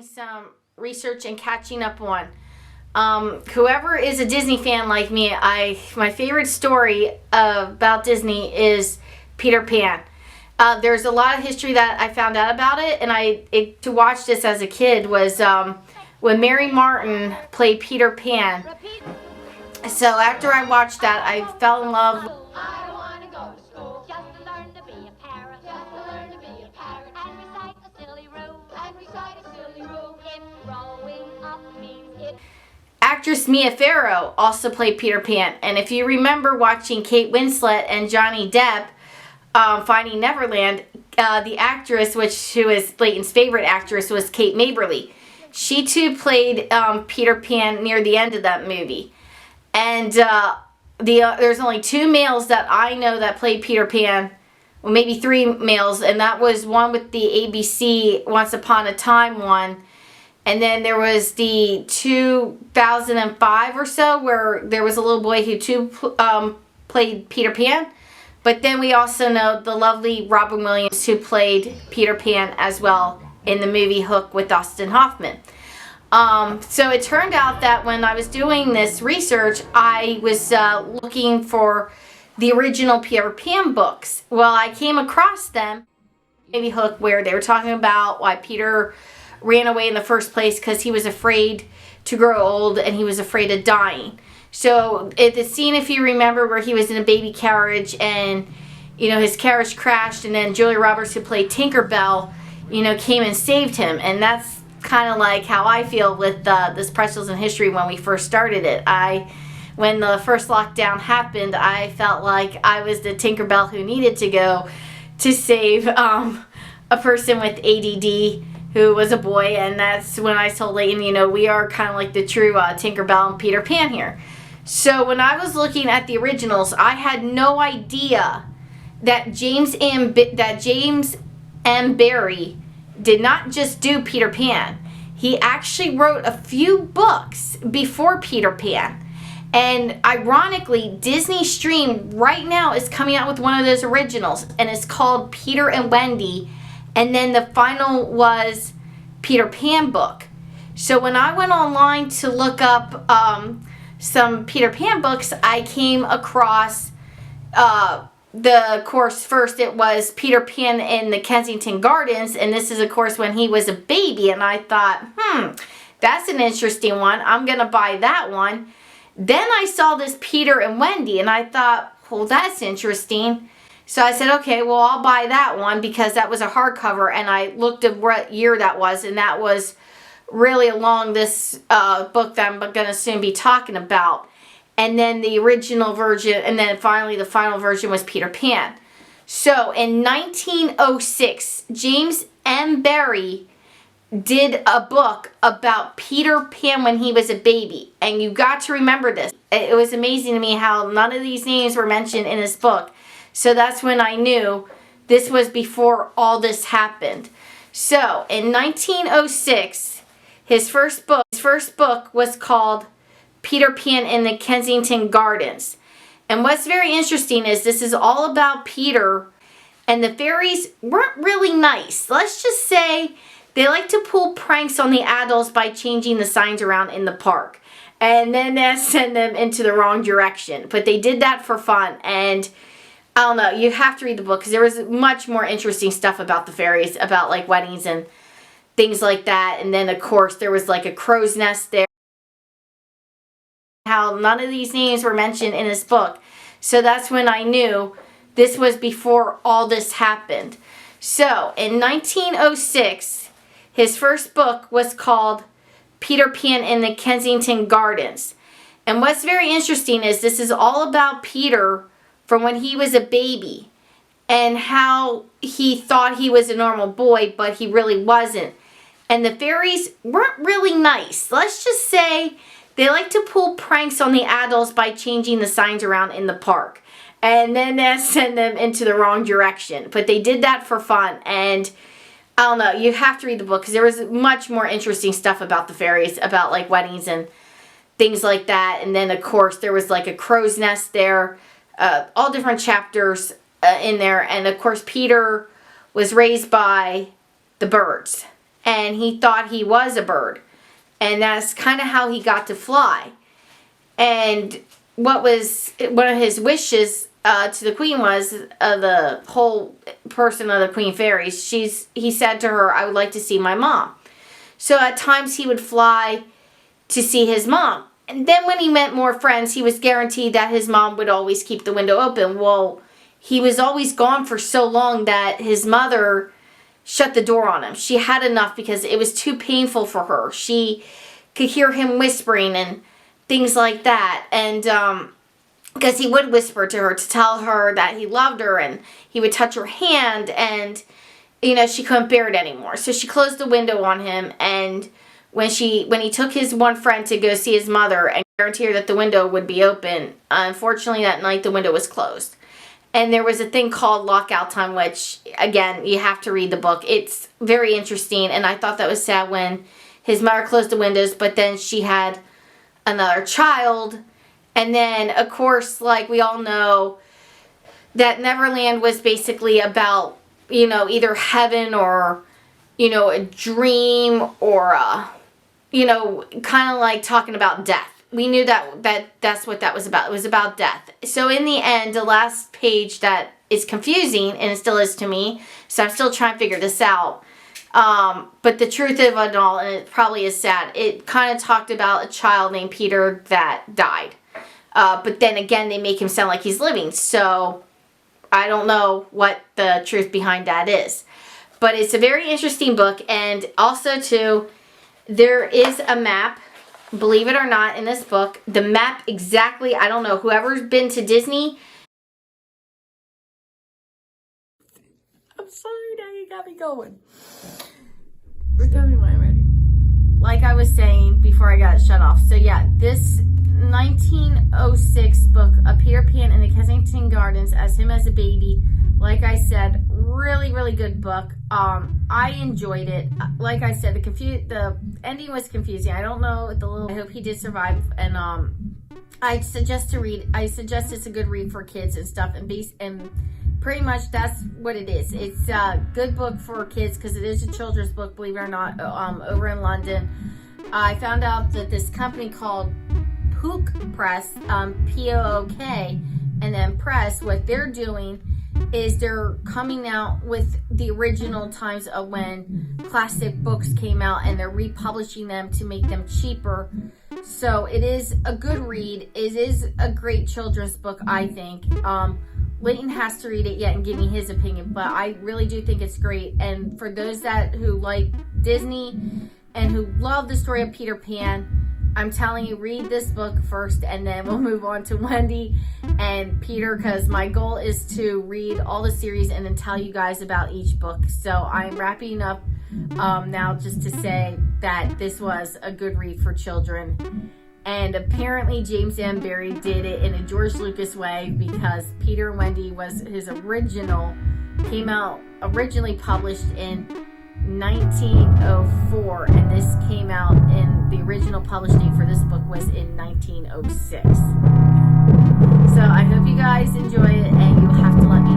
Some research and catching up on. Whoever is a Disney fan like me, my favorite story about Disney is Peter Pan. There's a lot of history that I found out about it, and to watch this as a kid was when Mary Martin played Peter Pan. So after I watched that, I fell in love. Actress Mia Farrow also played Peter Pan, and if you remember watching Kate Winslet and Johnny Depp Finding Neverland, the actress, who was Layton's favorite actress, was Kate Maberly. She too played Peter Pan near the end of that movie. And there's only 2 males that I know that played Peter Pan, well, maybe 3 males, and that was one with the ABC Once Upon a Time one. And then there was the 2005 or so where there was a little boy who too played Peter Pan. But then we also know the lovely Robin Williams who played Peter Pan as well in the movie Hook with Dustin Hoffman. So it turned out that when I was doing this research, I was looking for the original Peter Pan books. Well, I came across them, maybe Hook, where they were talking about why Peter ran away in the first place because he was afraid to grow old and he was afraid of dying. So the scene, if you remember, where he was in a baby carriage and his carriage crashed, and then Julia Roberts, who played Tinkerbell, came and saved him. And that's kind of like how I feel with this Pretzels in History when we first started it. When the first lockdown happened, I felt like I was the Tinkerbell who needed to go to save a person with ADD who was a boy, and that's when I told Layton, we are kind of like the true Tinkerbell and Peter Pan here. So when I was looking at the originals, I had no idea that James M. Barrie did not just do Peter Pan. He actually wrote a few books before Peter Pan. And ironically, Disney Stream right now is coming out with one of those originals, and it's called Peter and Wendy. And then the final was Peter Pan book. So when I went online to look up some Peter Pan books, I came across the course first. It was Peter Pan in the Kensington Gardens, and this is, of course, when he was a baby. And I thought, that's an interesting one. I'm going to buy that one. Then I saw this Peter and Wendy, and I thought, well, that's interesting. So I said, okay, well, I'll buy that one because that was a hardcover, and I looked at what year that was, and that was really along this book that I'm going to soon be talking about. And then the original version, and then finally the final version was Peter Pan. So in 1906, James M. Barrie did a book about Peter Pan when he was a baby. And you got to remember this. It was amazing to me how none of these names were mentioned in this book. So that's when I knew this was before all this happened. So in 1906, his first book was called Peter Pan in the Kensington Gardens. And what's very interesting is this is all about Peter, and the fairies weren't really nice. Let's just say they like to pull pranks on the adults by changing the signs around in the park. And then that send them into the wrong direction. But they did that for fun, and I don't know, you have to read the book because there was much more interesting stuff about the fairies, about like weddings and things like that. And then, of course, there was like a crow's nest there. How none of these names were mentioned in this book. So that's when I knew this was before all this happened. So in 1906, his first book was called Peter Pan in the Kensington Gardens. And what's very interesting is this is all about Peter from when he was a baby and how he thought he was a normal boy, but he really wasn't. And the fairies weren't really nice. Let's just say they like to pull pranks on the adults by changing the signs around in the park. And then that send them into the wrong direction. But they did that for fun. And I don't know, you have to read the book because there was much more interesting stuff about the fairies, about like weddings and things like that. And then, of course, there was like a crow's nest there. All different chapters in there. And, of course, Peter was raised by the birds. and he thought he was a bird. And that's kind of how he got to fly. And what was one of his wishes to the queen was the whole person of the queen fairies. He said to her, I would like to see my mom. So at times he would fly to see his mom. And then when he met more friends, he was guaranteed that his mom would always keep the window open. Well, he was always gone for so long that his mother shut the door on him. She had enough because it was too painful for her. She could hear him whispering and things like that. And because he would whisper to her to tell her that he loved her, and he would touch her hand, and she couldn't bear it anymore. So she closed the window on him, and when he took his one friend to go see his mother and guarantee her that the window would be open, unfortunately that night the window was closed. And there was a thing called lockout time, which, again, you have to read the book. It's very interesting, and I thought that was sad when his mother closed the windows, but then she had another child. And then, of course, like we all know, that Neverland was basically about, either heaven or, a dream, or, kind of like talking about death. We knew that's what that was about. It was about death. So in the end, the last page that is confusing, and it still is to me, so I'm still trying to figure this out. But the truth of it all, and it probably is sad, it kind of talked about a child named Peter that died. But then again, they make him sound like he's living. So I don't know what the truth behind that is. But it's a very interesting book. And also, too, there is a map, believe it or not, in this book. The map exactly, I don't know, whoever's been to Disney. I'm sorry, now you got me going. Tell me when I'm ready. Like I was saying before I got shut off. So yeah, this 1906 book, A Peter Pan in the Kensington Gardens as him as a baby. Like I said, really, really good book. I enjoyed it. Like I said, the ending was confusing. I don't know I hope he did survive. And I suggest it's a good read for kids and stuff. And pretty much that's what it is. It's a good book for kids because it is a children's book, believe it or not, over in London. I found out that this company called Pook Press, P-O-O-K, and then Press, what they're doing is they're coming out with the original times of when classic books came out, and they're republishing them to make them cheaper. So it is a good read. It is a great children's book, I think. Layton has to read it yet and give me his opinion, but I really do think it's great. And for those who like Disney and who love the story of Peter Pan, I'm telling you, read this book first, and then we'll move on to Wendy and Peter, because my goal is to read all the series and then tell you guys about each book. So I'm wrapping up now just to say that this was a good read for children. And apparently James M. Barrie did it in a George Lucas way, because Peter and Wendy was his came out originally published in 1904, and this came out in the original published date for this book was in 1906. So I hope you guys enjoy it, and you'll have to let me